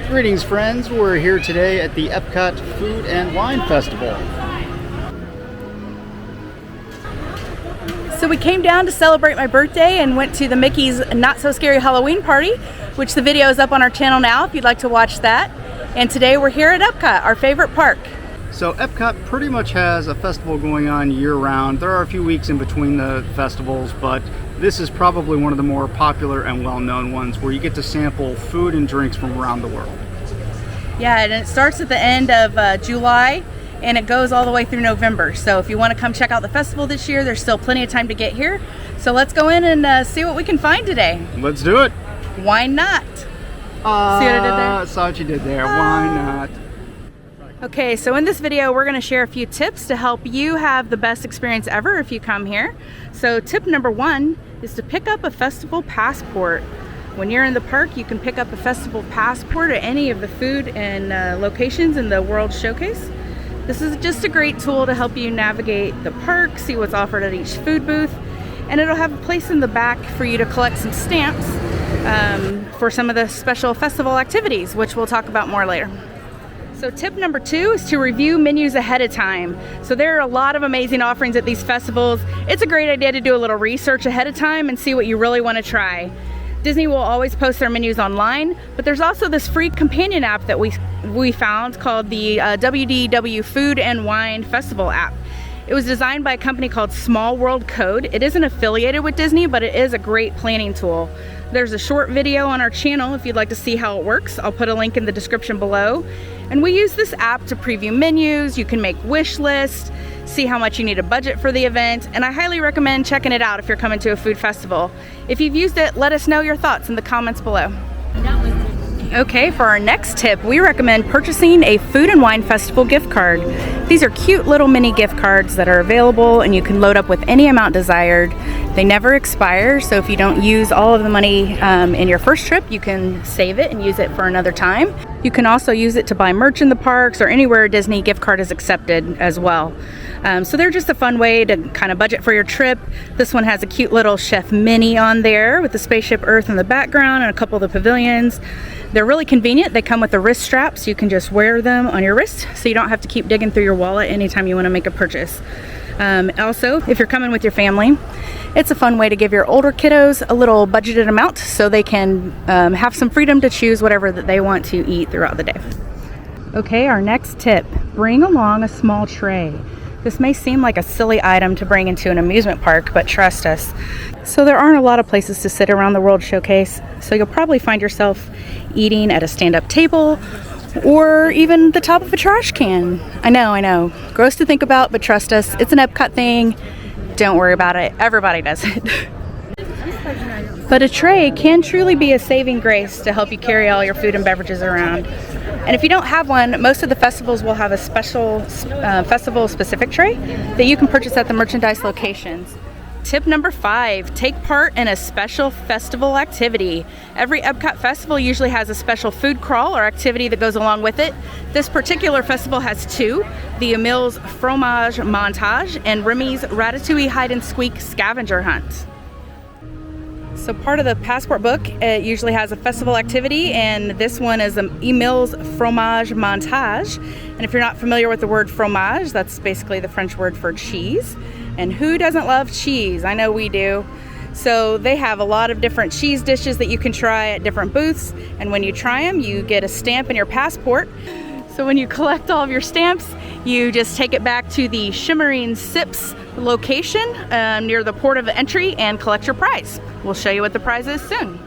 Greetings, friends. We're here today at the Epcot Food and Wine Festival. So we came down to celebrate my birthday and went to the Mickey's Not So Scary Halloween Party, which the video is up on our channel now if you'd like to watch that. And today we're here at Epcot, our favorite park. So Epcot pretty much has a festival going on year-round. There are a few weeks in between the festivals, but this is probably one of the more popular and well-known ones where you get to sample food and drinks from around the world. Yeah, and it starts at the end of July and it goes all the way through November. So if you want to come check out the festival this year, there's still plenty of time to get here. So let's go in and see what we can find today. Let's do it. Why not? See what I did there? Saw what you did there. Why not? Okay, so in this video, we're gonna share a few tips to help you have the best experience ever if you come here. So tip number one is to pick up a festival passport. When you're in the park, you can pick up a festival passport at any of the food and locations in the World Showcase. This is just a great tool to help you navigate the park, see what's offered at each food booth, and it'll have a place in the back for you to collect some stamps for some of the special festival activities, which we'll talk about more later. So tip number two is to review menus ahead of time. So there are a lot of amazing offerings at these festivals. It's a great idea to do a little research ahead of time and see what you really want to try. Disney will always post their menus online, but there's also this free companion app that we found called the WDW Food and Wine Festival app. It was designed by a company called Small World Code. It isn't affiliated with Disney, but it is a great planning tool. There's a short video on our channel if you'd like to see how it works. I'll put a link in the description below. And we use this app to preview menus. You can make wish lists, see how much you need a budget for the event, and I highly recommend checking it out if you're coming to a food festival. If you've used it, let us know your thoughts in the comments below. Okay, for our next tip, we recommend purchasing a Food and Wine Festival gift card. These are cute little mini gift cards that are available and you can load up with any amount desired. They never expire, so if you don't use all of the money in your first trip, you can save it and use it for another time. You can also use it to buy merch in the parks or anywhere a Disney gift card is accepted as well. So they're just a fun way to kind of budget for your trip. This one has a cute little Chef Mini on there with the Spaceship Earth in the background and a couple of the pavilions. They're really convenient. They come with the wrist straps. You can just wear them on your wrist so you don't have to keep digging through your wallet anytime you want to make a purchase. Also, if you're coming with your family, it's a fun way to give your older kiddos a little budgeted amount so they can have some freedom to choose whatever that they want to eat throughout the day. Okay, our next tip, bring along a small tray. This may seem like a silly item to bring into an amusement park, but trust us. So there aren't a lot of places to sit around the World Showcase, so you'll probably find yourself eating at a stand-up table or even the top of a trash can. I know, gross to think about, but trust us, it's an Epcot thing. Don't worry about it, everybody does it. But a tray can truly be a saving grace to help you carry all your food and beverages around. And if you don't have one, most of the festivals will have a special festival-specific tray that you can purchase at the merchandise locations. Tip number 5, take part in a special festival activity. Every Epcot festival usually has a special food crawl or activity that goes along with it. This particular festival has two, the Emil's Fromage Montage and Remy's Ratatouille Hide and Squeak Scavenger Hunt. So part of the passport book, it usually has a festival activity, and this one is Emil's Fromage Montage. And if you're not familiar with the word fromage, that's basically the French word for cheese. And who doesn't love cheese? I know we do. So they have a lot of different cheese dishes that you can try at different booths. And when you try them, you get a stamp in your passport. So when you collect all of your stamps, you just take it back to the Shimmering Sips location near the port of entry and collect your prize. We'll show you what the prize is soon.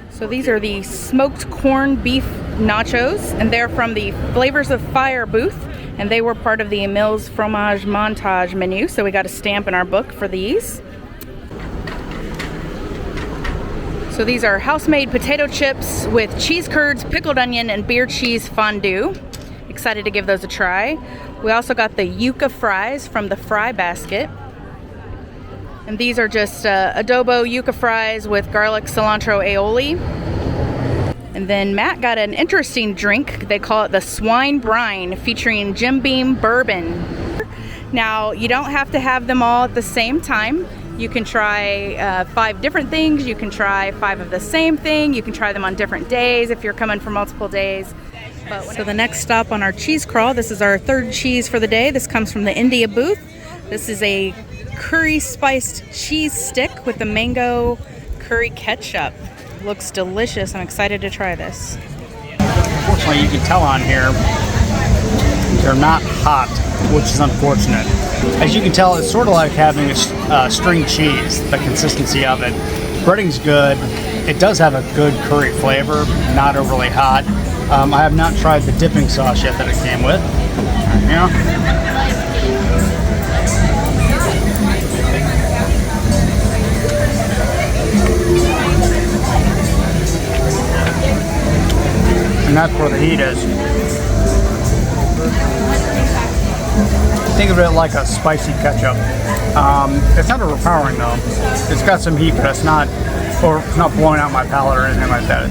So these are the smoked corned beef nachos, and they're from the Flavors of Fire booth, and they were part of the Emil's Fromage Montage menu, so we got a stamp in our book for these. So these are house-made potato chips with cheese curds, pickled onion, and beer cheese fondue. Excited to give those a try. We also got the yuca fries from the Fry Basket. And these are just adobo yuca fries with garlic cilantro aioli. And then Matt got an interesting drink. They call it the Swine Brine, featuring Jim Beam bourbon. Now, you don't have to have them all at the same time. You can try 5 different things. You can try 5 of the same thing. You can try them on different days if you're coming for multiple days. So the next stop on our cheese crawl, this is our 3rd cheese for the day. This comes from the India booth. This is a curry spiced cheese stick with the mango curry ketchup. Looks delicious. I'm excited to try this. Unfortunately, you can tell on here they're not hot, which is unfortunate. As you can tell, it's sort of like having a string cheese, the consistency of it. Breading's good. It does have a good curry flavor, not overly hot. I have not tried the dipping sauce yet that it came with. Yeah. And that's where the heat is. Think of it like a spicy ketchup. It's not overpowering though. It's got some heat, but it's not blowing out my palate or anything like that.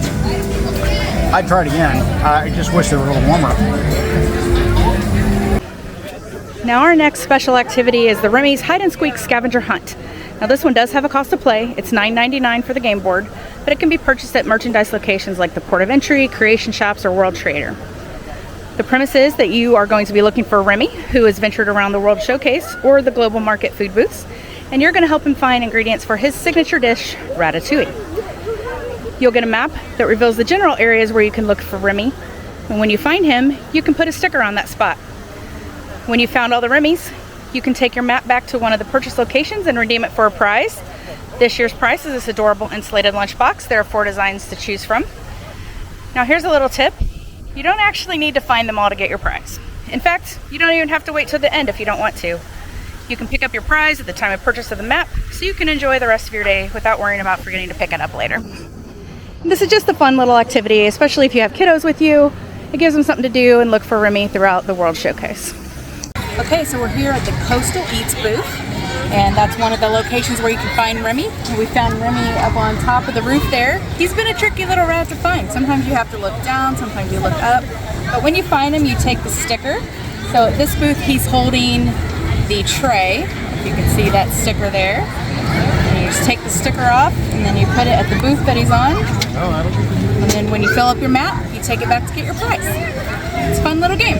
I'd try it again. I just wish they were a little warmer. Now our next special activity is the Remy's Hide and Squeak Scavenger Hunt. Now this one does have a cost to play. It's $9.99 for the game board, but it can be purchased at merchandise locations like the Port of Entry, Creation Shops, or World Trader. The premise is that you are going to be looking for Remy, who has ventured around the World Showcase or the Global Market food booths, and you're going to help him find ingredients for his signature dish, ratatouille. You'll get a map that reveals the general areas where you can look for Remy, and when you find him, you can put a sticker on that spot. When you found all the Remys, you can take your map back to one of the purchase locations and redeem it for a prize. This year's prize is this adorable insulated lunchbox. There are 4 designs to choose from. Now here's a little tip. You don't actually need to find them all to get your prize. In fact, you don't even have to wait till the end if you don't want to. You can pick up your prize at the time of purchase of the map, so you can enjoy the rest of your day without worrying about forgetting to pick it up later. This is just a fun little activity, especially if you have kiddos with you. It gives them something to do and look for Remy throughout the World Showcase. Okay, so we're here at the Coastal Eats booth, and that's one of the locations where you can find Remy. We found Remy up on top of the roof there. He's been a tricky little rat to find. Sometimes you have to look down, sometimes you look up. But when you find him, you take the sticker. So at this booth, he's holding the tray. If you can see that sticker there. And you just take the sticker off, and then you put it at the booth that he's on. And then when you fill up your map, you take it back to get your prize. It's a fun little game.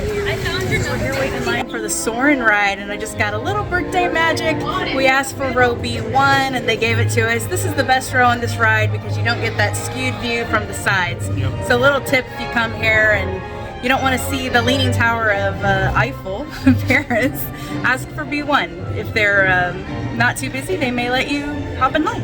We're here waiting in line for the Soarin' ride, and I just got a little birthday magic. We asked for row B1 and they gave it to us. This is the best row on this ride because you don't get that skewed view from the sides. So a little tip if you come here and you don't want to see the Leaning Tower of Eiffel in Paris, ask for B1. If they're not too busy, they may let you hop in line.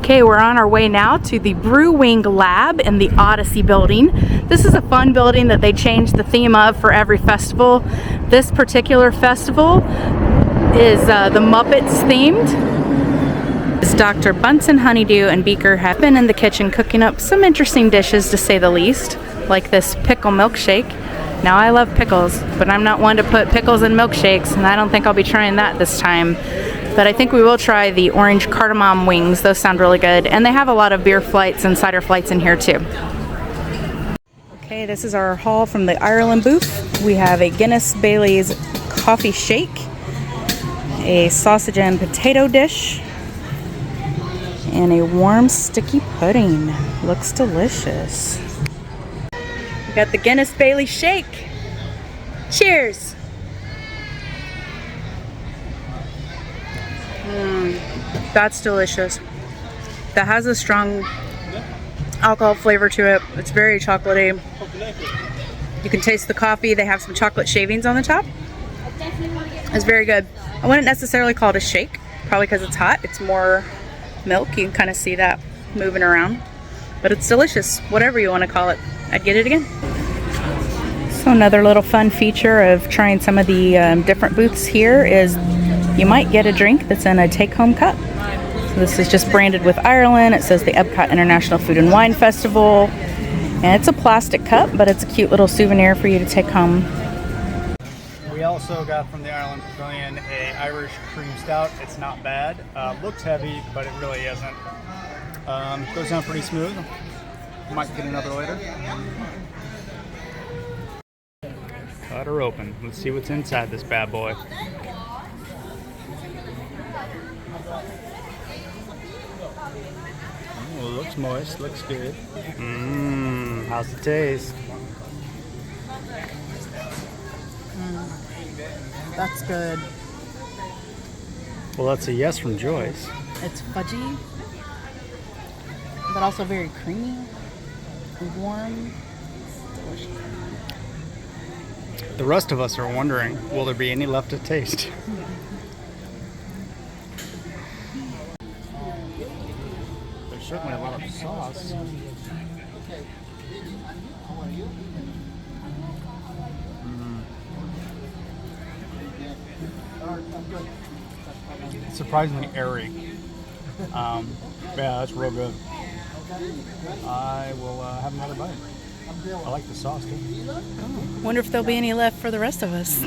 Okay, we're on our way now to the Brewing Lab in the Odyssey building. This is a fun building that they changed the theme of for every festival. This particular festival is the Muppets themed. Dr. Bunsen Honeydew and Beaker have been in the kitchen cooking up some interesting dishes, to say the least, like this pickle milkshake. Now, I love pickles, but I'm not one to put pickles in milkshakes, and I don't think I'll be trying that this time. But I think we will try the orange cardamom wings. Those sound really good. And they have a lot of beer flights and cider flights in here too. Okay, this is our haul from the Ireland booth. We have a Guinness Bailey's coffee shake, a sausage and potato dish, and a warm sticky pudding. Looks delicious. We got the Guinness Bailey shake. Cheers. That's delicious. That has a strong alcohol flavor to it. It's very chocolatey. You can taste the coffee. They have some chocolate shavings on the top. It's very good. I wouldn't necessarily call it a shake, probably because it's hot. It's more milk. You can kind of see that moving around. But it's delicious, whatever you want to call it. I'd get it again. So another little fun feature of trying some of the different booths here is you might get a drink that's in a take-home cup. So this is just branded with Ireland. It says the Epcot International Food and Wine Festival. And it's a plastic cup, but it's a cute little souvenir for you to take home. We also got from the Ireland Pavilion a Irish cream stout. It's not bad. Looks heavy, but it really isn't. Goes down pretty smooth. Might get another later. Cut her open. Let's see what's inside this bad boy. Oh, looks moist. Looks good. How's the taste? That's good. Well, that's a yes from Joyce. It's fudgy, but also very creamy and warm. Delicious. The rest of us are wondering, will there be any left to taste? There's certainly a lot of sauce. It's surprisingly airy. Yeah, that's real good. I will have another bite. I like the sauce too. Wonder if there'll be any left for the rest of us.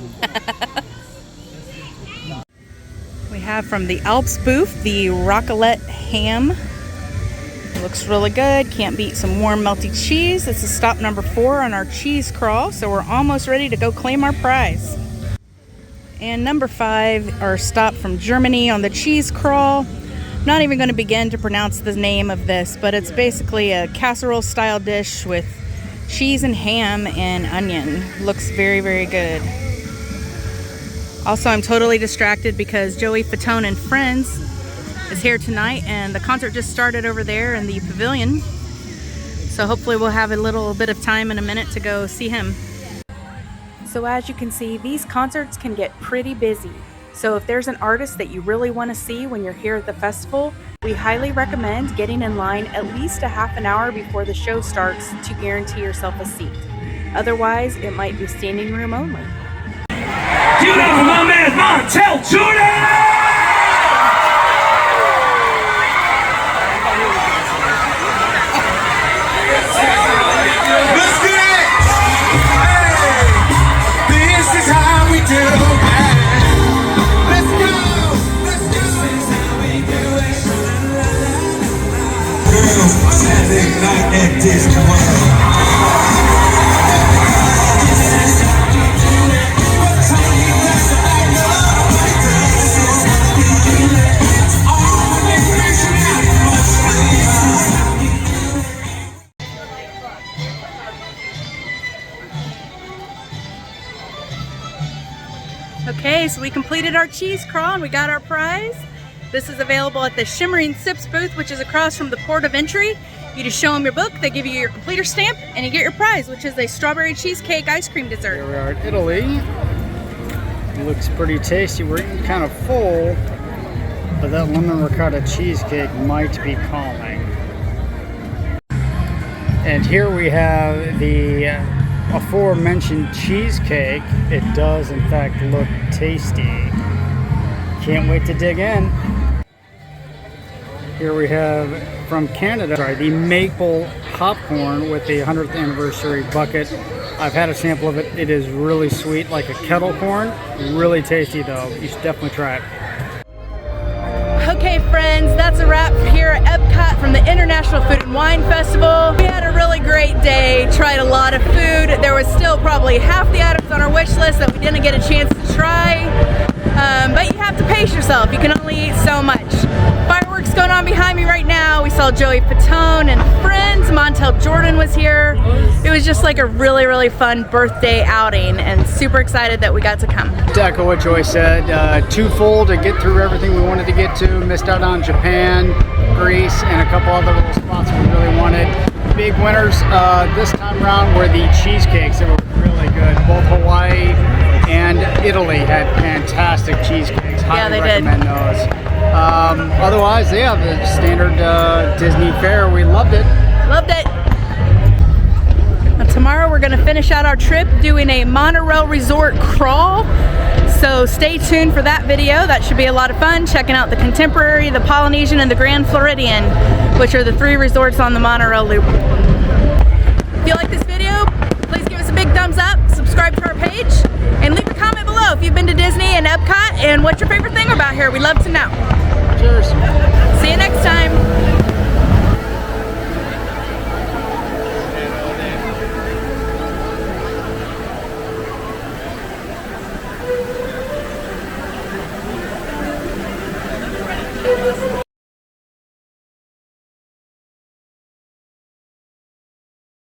We have from the Alps booth the raclette ham. It looks really good. Can't beat some warm melty cheese. This is stop number 4 on our cheese crawl, so we're almost ready to go claim our prize. And number 5, our stop from Germany on the cheese crawl. Not even going to begin to pronounce the name of this, but it's basically a casserole style dish with cheese and ham and onion. Looks very, very good. Also, I'm totally distracted because Joey Fatone and Friends is here tonight, and the concert just started over there in the pavilion. So hopefully we'll have a little bit of time in a minute to go see him. So as you can see, these concerts can get pretty busy. So if there's an artist that you really want to see when you're here at the festival, we highly recommend getting in line at least a half an hour before the show starts to guarantee yourself a seat. Otherwise, it might be standing room only. Give it up for my man, Montel Jordan! Let's get it! Hey, this is how we do it. Let's go! Let's go! This is how we do it. Girls, Saturday night at Disney. Okay, so we completed our cheese crawl and we got our prize. This is available at the Shimmering Sips booth, which is across from the port of entry. You just show them your book, they give you your completer stamp, and you get your prize, which is a strawberry cheesecake ice cream dessert. Here we are in Italy. It looks pretty tasty. We're getting kind of full, but that lemon ricotta cheesecake might be calming. And here we have the aforementioned cheesecake. It does in fact look tasty. Can't wait to dig in. Here we have from Canada, the maple popcorn with the 100th anniversary bucket. I've had a sample of it. It is really sweet, like a kettle corn. Really tasty though. You should definitely try it. Okay friends, that's a wrap here at Epcot from the International Food and Wine Festival. We had a really great day, tried a lot of food. There was still probably half the items on our wish list that we didn't get a chance to try. But you have to pace yourself. You can only eat so much. Fireworks going on behind me right now. We saw Joey Fatone and friends. Montel Jordan was here. It was just like a really, really fun birthday outing and super excited that we got to come. To echo what Joyce said, twofold to get through everything we wanted to get to. Missed out on Japan, Greece, and a couple other little spots we really wanted. Big winners this time around were the cheesecakes. They were really good. Both Hawaii and Italy had fantastic cheesecakes. Highly recommend those. Otherwise, yeah, the standard Disney fare. We loved it. Loved it. Now, tomorrow we're going to finish out our trip doing a monorail resort crawl. So stay tuned for that video. That should be a lot of fun. Checking out the Contemporary, the Polynesian, and the Grand Floridian, which are the 3 resorts on the monorail loop. If you like this video, please give us a big thumbs up, subscribe to our page, and leave a comment below if you've been to Disney and Epcot and what's your favorite thing about here. We'd love to know. Cheers. See you next time.